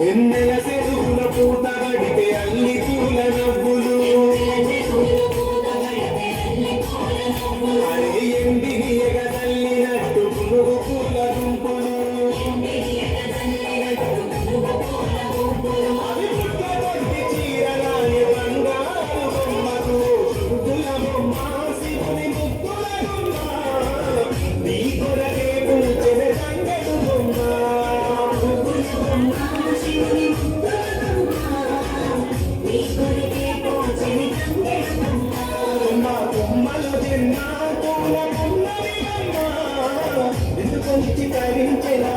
ఎన్నెల చెరువుల పూత పడితే అల్లి పూల నవ్వులు అరే ఎండిని ఎగదల్లినట్టు పురుగు పూల గుంపులు అవి పుట్టగొట్టి చీరలాని బంగారు బొమ్మకు శుద్ధుల బొమ్మ శివుని ముక్కుల బొమ్మ నీ కొరకే పూచెల తంగడు బొమ్మ ఎందుకు తరించెనా